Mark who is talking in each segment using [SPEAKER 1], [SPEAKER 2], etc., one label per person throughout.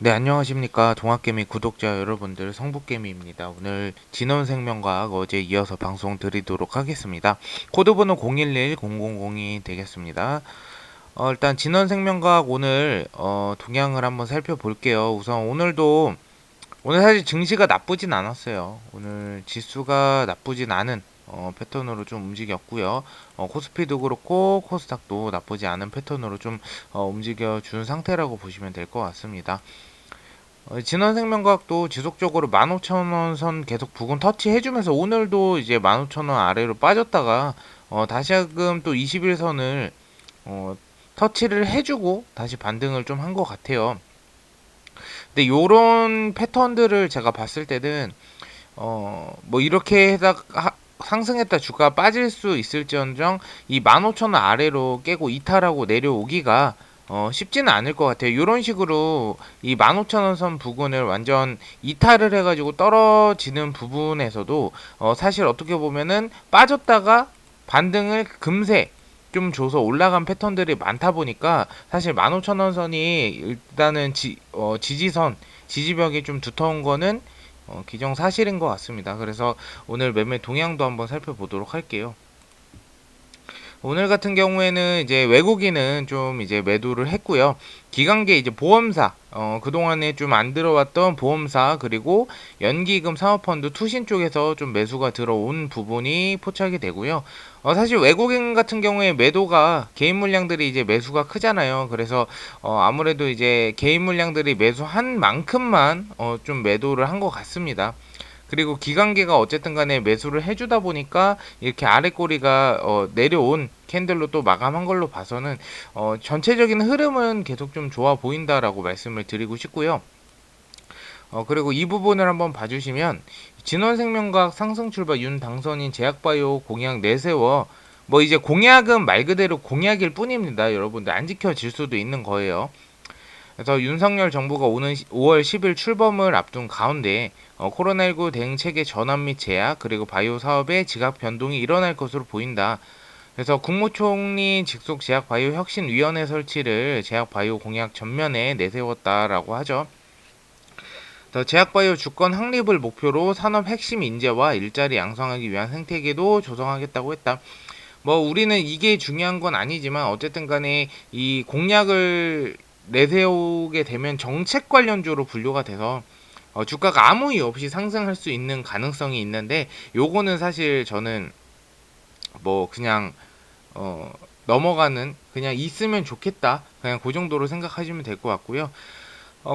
[SPEAKER 1] 네, 안녕하십니까. 동학개미 구독자 여러분들, 성북개미입니다. 오늘 진원생명과학 어제 이어서 방송 드리도록 하겠습니다. 코드번호 011-0002 되겠습니다. 일단 진원생명과학 오늘 동향을 한번 살펴볼게요. 우선 오늘 사실 증시가 나쁘진 않았어요. 오늘 지수가 나쁘진 않은 패턴으로 좀 움직였고요. 코스피도 그렇고 코스닥도 나쁘지 않은 패턴으로 좀 움직여준 상태라고 보시면 될 것 같습니다. 진원생명과학도 지속적으로 15,000원 선 계속 부근 터치해주면서 오늘도 이제 15,000원 아래로 빠졌다가 다시금 또 21선을 터치를 해주고 다시 반등을 좀 한 것 같아요. 근데 요런 패턴들을 제가 봤을 때는 뭐 이렇게 상승했다 주가가 빠질 수 있을지언정 이 15,000원 아래로 깨고 이탈하고 내려오기가 쉽지는 않을 것 같아요. 이런 식으로 이 15,000원 선 부근을 완전 이탈을 해가지고 떨어지는 부분에서도 사실 어떻게 보면은 빠졌다가 반등을 금세 좀 줘서 올라간 패턴들이 많다 보니까 사실 15,000원 선이 일단은 지지선, 지지벽이 좀 두터운 거는 기정사실인 것 같습니다. 그래서 오늘 매매 동향도 한번 살펴보도록 할게요. 오늘 같은 경우에는 이제 외국인은 좀 이제 매도를 했고요. 기관계 이제 보험사, 그동안에 좀 안 들어왔던 보험사, 그리고 연기금 사모펀드 투신 쪽에서 좀 매수가 들어온 부분이 포착이 되고요. 사실 외국인 같은 경우에 매도가 개인 물량들이 이제 매수가 크잖아요. 그래서 아무래도 이제 개인 물량들이 매수한 만큼만 좀 매도를 한 것 같습니다. 그리고 기관계가 어쨌든 간에 매수를 해주다 보니까 이렇게 아래 꼬리가 내려온 캔들로 또 마감한 걸로 봐서는 전체적인 흐름은 계속 좀 좋아 보인다라고 말씀을 드리고 싶고요. 그리고 이 부분을 한번 봐주시면 진원생명과학 상승 출발 윤 당선인 제약바이오 공약 내세워 뭐 이제 공약은 말 그대로 공약일 뿐입니다. 여러분들 안 지켜질 수도 있는 거예요. 그래서 윤석열 정부가 오는 5월 10일 출범을 앞둔 가운데 코로나19 대응 체계 전환 및 제약 그리고 바이오 사업의 지각 변동이 일어날 것으로 보인다. 그래서 국무총리 직속 제약 바이오 혁신 위원회 설치를 제약 바이오 공약 전면에 내세웠다라고 하죠. 제약 바이오 주권 확립을 목표로 산업 핵심 인재와 일자리 양성하기 위한 생태계도 조성하겠다고 했다. 뭐 우리는 이게 중요한 건 아니지만 어쨌든 간에 이 공약을 내세우게 되면 정책 관련주로 분류가 돼서 주가가 아무 이유 없이 상승할 수 있는 가능성이 있는데 요거는 사실 저는 뭐 그냥 넘어가는 그냥 있으면 좋겠다 그냥 그 정도로 생각하시면 될 것 같고요.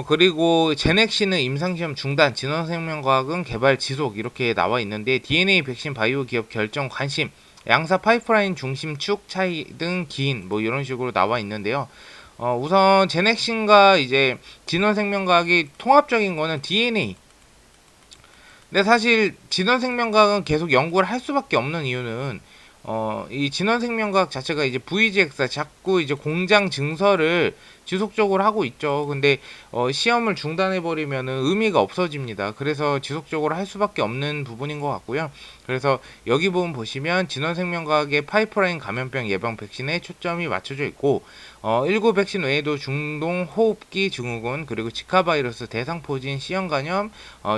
[SPEAKER 1] 그리고 제넥시는 임상시험 중단, 진원생명과학은 개발 지속 이렇게 나와 있는데 DNA 백신 바이오 기업 결정 관심, 양사 파이프라인 중심축 차이 등 기인 뭐 이런 식으로 나와 있는데요. 우선 제넥신과 이제 진원생명과학이 통합적인 거는 DNA. 근데 사실 진원생명과학은 계속 연구를 할 수밖에 없는 이유는 이 진원생명과학 자체가 이제 VGX 자꾸 이제 공장 증설을 지속적으로 하고 있죠. 근데 시험을 중단해 버리면은 의미가 없어집니다. 그래서 지속적으로 할 수밖에 없는 부분인 것 같고요. 그래서 여기 부분 보시면 진원생명과학의 파이프라인 감염병 예방 백신에 초점이 맞춰져 있고 19 백신 외에도 중동 호흡기 증후군 그리고 지카 바이러스 대상포진 C형 간염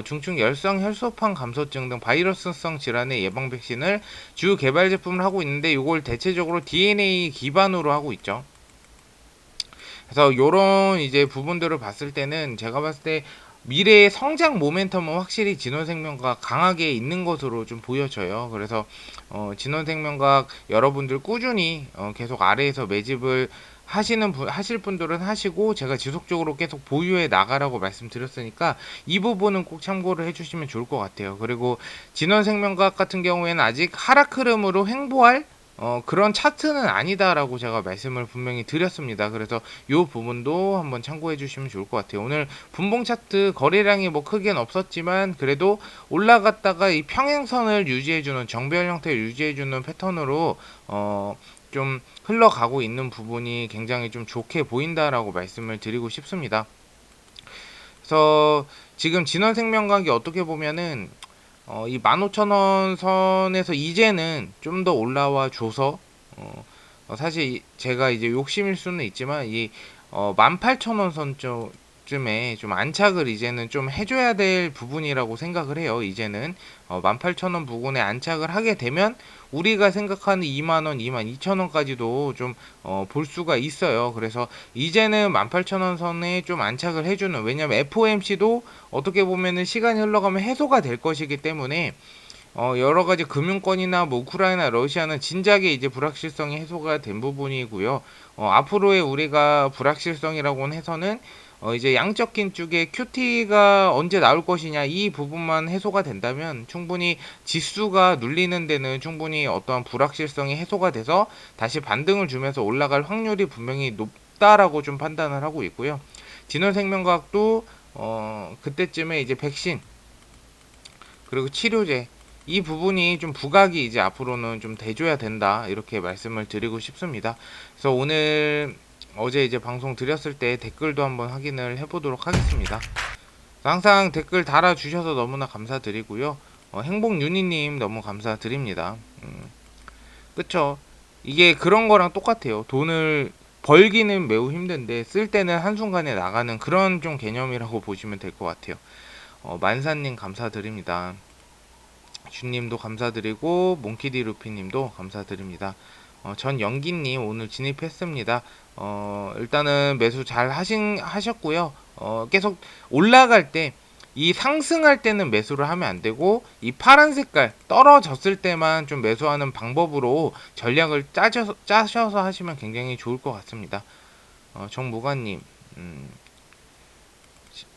[SPEAKER 1] 중증 열성 혈소판 감소증 등 바이러스성 질환의 예방 백신을 주 개발 제품을 하고 있는데 이걸 대체적으로 DNA 기반으로 하고 있죠. 그래서 요런 이제 부분들을 봤을 때는 제가 봤을 때 미래의 성장 모멘텀은 확실히 진원생명과 강하게 있는 것으로 좀 보여져요. 그래서 진원생명과 여러분들 꾸준히 계속 아래에서 매집을 하실 분들은 하시고 제가 지속적으로 계속 보유해 나가라고 말씀드렸으니까 이 부분은 꼭 참고를 해주시면 좋을 것 같아요. 그리고 진원생명과학 같은 경우에는 아직 하락 흐름으로 횡보할 그런 차트는 아니다라고 제가 말씀을 분명히 드렸습니다. 그래서 이 부분도 한번 참고해 주시면 좋을 것 같아요. 오늘 분봉 차트 거래량이 뭐 크게는 없었지만 그래도 올라갔다가 이 평행선을 유지해주는 정배열 형태를 유지해주는 패턴으로 좀 흘러가고 있는 부분이 굉장히 좀 좋게 보인다라고 말씀을 드리고 싶습니다. 그래서 지금 진원생명과학이 어떻게 보면은 이 15,000원 선에서 이제는 좀 더 올라와 줘서 사실 제가 이제 욕심일 수는 있지만 이 18,000원 선 쯤에 좀 안착을 이제는 좀 해줘야 될 부분이라고 생각을 해요. 이제는 18,000원 부근에 안착을 하게 되면 우리가 생각하는 2만원, 22,000원까지도 좀 볼 수가 있어요. 그래서 이제는 18,000원 선에 좀 안착을 해주는, 왜냐면 FOMC도 어떻게 보면은 시간이 흘러가면 해소가 될 것이기 때문에 여러 가지 금융권이나 뭐 우크라이나, 러시아는 진작에 이제 불확실성이 해소가 된 부분이고요. 앞으로의 우리가 불확실성이라고 해서는 이제 양적 긴축에 QT가 언제 나올 것이냐, 이 부분만 해소가 된다면 충분히 지수가 눌리는 데는 충분히 어떠한 불확실성이 해소가 돼서 다시 반등을 주면서 올라갈 확률이 분명히 높다라고 좀 판단을 하고 있고요. 진원생명과학도 그때쯤에 이제 백신 그리고 치료제, 이 부분이 좀 부각이 이제 앞으로는 좀 돼줘야 된다, 이렇게 말씀을 드리고 싶습니다. 그래서 오늘 어제 이제 방송 드렸을 때 댓글도 한번 확인을 해보도록 하겠습니다. 항상 댓글 달아주셔서 너무나 감사드리고요. 행복윤희님 너무 감사드립니다. 그쵸? 이게 그런 거랑 똑같아요. 돈을 벌기는 매우 힘든데 쓸 때는 한순간에 나가는 그런 좀 개념이라고 보시면 될 것 같아요. 만사님 감사드립니다. 주님도 감사드리고 몽키디 루피님도 감사드립니다. 전영기님 오늘 진입했습니다. 일단은 매수 잘 하셨고요. 계속 올라갈 때, 이 상승할 때는 매수를 하면 안 되고 이 파란 색깔 떨어졌을 때만 좀 매수하는 방법으로 전략을 짜셔서 하시면 굉장히 좋을 것 같습니다. 정무관님,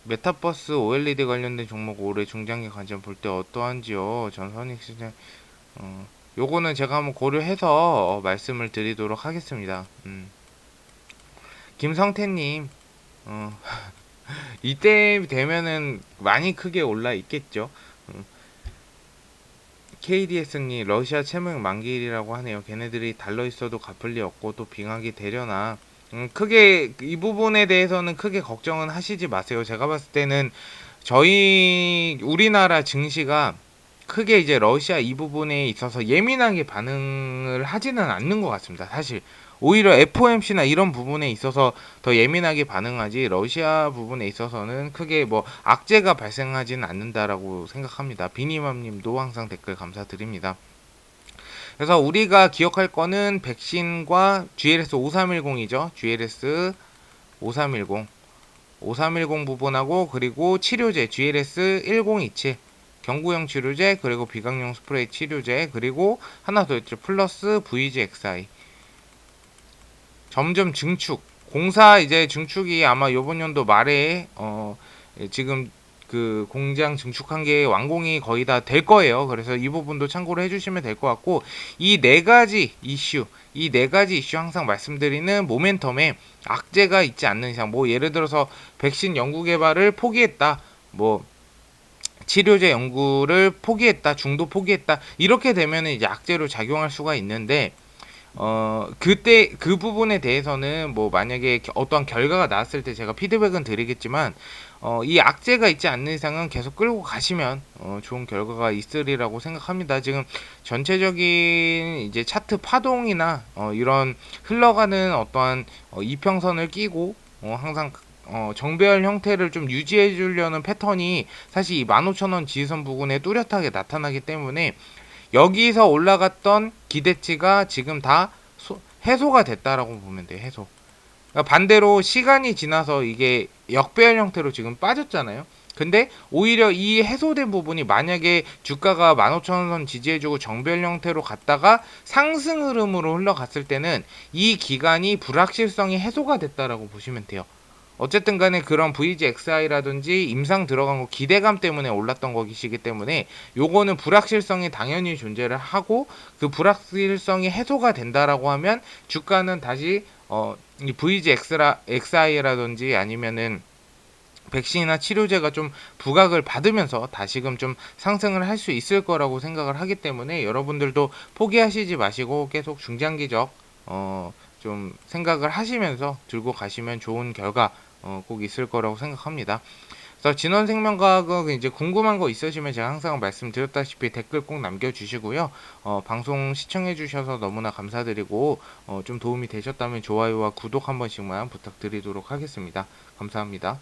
[SPEAKER 1] 메타버스 OLED 관련된 종목 올해 중장기 관점 볼 때 어떠한지요? 전 선익시장 요거는 제가 한번 고려해서 말씀을 드리도록 하겠습니다. 김성태님, 이때 되면은 많이 크게 올라 있겠죠. KDS님, 러시아 채무액 만기일이라고 하네요. 걔네들이 달러 있어도 갚을 리 없고 또 빙하기 되려나. 크게 이 부분에 대해서는 크게 걱정은 하시지 마세요. 제가 봤을 때는 저희 우리나라 증시가 크게 이제 러시아 이 부분에 있어서 예민하게 반응을 하지는 않는 것 같습니다. 사실 오히려 FOMC나 이런 부분에 있어서 더 예민하게 반응하지, 러시아 부분에 있어서는 크게 뭐 악재가 발생하지는 않는다라고 생각합니다. 비니맘님도 항상 댓글 감사드립니다. 그래서 우리가 기억할 거는 백신과 GLS 5310이죠. GLS 5310 5310 부분하고, 그리고 치료제 GLS 1027 경구용 치료제, 그리고 비강용 스프레이 치료제, 그리고 하나 더 있죠. 플러스 VGXI. 점점 증축, 공사 이제 증축이 아마 요번 연도 말에 지금 그 공장 증축한 게 완공이 거의 다 될 거예요. 그래서 이 부분도 참고를 해주시면 될 것 같고, 이 네 가지 이슈 항상 말씀드리는 모멘텀에 악재가 있지 않는 이상, 뭐 예를 들어서 백신 연구 개발을 포기했다, 뭐 치료제 연구를 포기했다, 중도 포기했다, 이렇게 되면 이제 악재로 작용할 수가 있는데, 그때 그 부분에 대해서는 뭐 만약에 어떠한 결과가 나왔을 때 제가 피드백은 드리겠지만, 이 악재가 있지 않는 이상은 계속 끌고 가시면 좋은 결과가 있으리라고 생각합니다. 지금 전체적인 이제 차트 파동이나 이런 흘러가는 어떠한 이평선을 끼고 항상 정배열 형태를 좀 유지해 주려는 패턴이 사실 이 15,000원 지지선 부근에 뚜렷하게 나타나기 때문에 여기서 올라갔던 기대치가 지금 다 해소가 됐다라고 보면 돼요. 해소. 그러니까 반대로 시간이 지나서 이게 역배열 형태로 지금 빠졌잖아요. 근데 오히려 이 해소된 부분이, 만약에 주가가 15,000원 지지해주고 정배열 형태로 갔다가 상승 흐름으로 흘러갔을 때는 이 기간이 불확실성이 해소가 됐다라고 보시면 돼요. 어쨌든 간에 그런 VGXI라든지 임상 들어간 거 기대감 때문에 올랐던 것이기 때문에 요거는 불확실성이 당연히 존재를 하고, 그 불확실성이 해소가 된다라고 하면 주가는 다시 이 VGXI라든지 아니면은 백신이나 치료제가 좀 부각을 받으면서 다시금 좀 상승을 할 수 있을 거라고 생각을 하기 때문에, 여러분들도 포기하시지 마시고 계속 중장기적 좀 생각을 하시면서 들고 가시면 좋은 결과 꼭 있을 거라고 생각합니다. 그래서 진원생명과학은 이제 궁금한 거 있으시면 제가 항상 말씀드렸다시피 댓글 꼭 남겨주시고요. 방송 시청해주셔서 너무나 감사드리고, 좀 도움이 되셨다면 좋아요와 구독 한 번씩만 부탁드리도록 하겠습니다. 감사합니다.